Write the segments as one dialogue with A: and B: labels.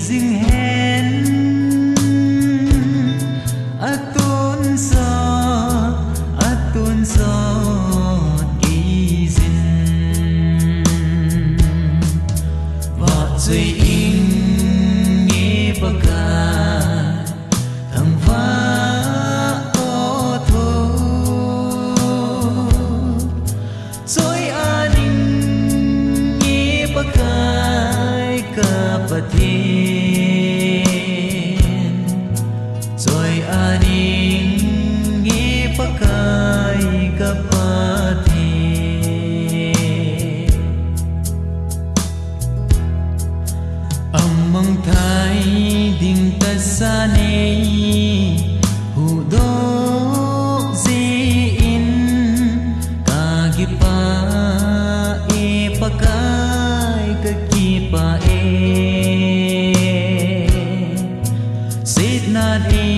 A: dinh hen atun so kỳ dinh vợ dây in nghe bạc thằng va ô thô rồi anh nghe bạc cả bát thiên rồi anh nghe bạc cả bát thiên amang thai ding ta sa nei hu do zi in ka gi pa e pakai ka ki pa e sit na e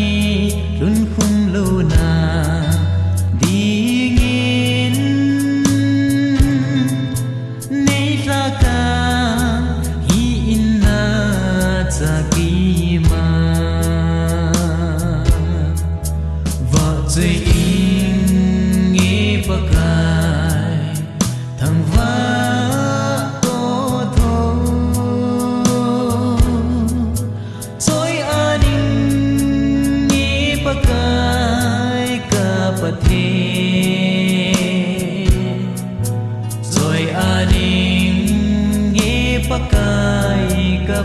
A: lun khum lu na ding in nei la ka hi in na za ki ma vợ dây in nghe pakai thằng va ô thô rồi anh nghe pakai cả bát thiên rồi anh nghe pakai cả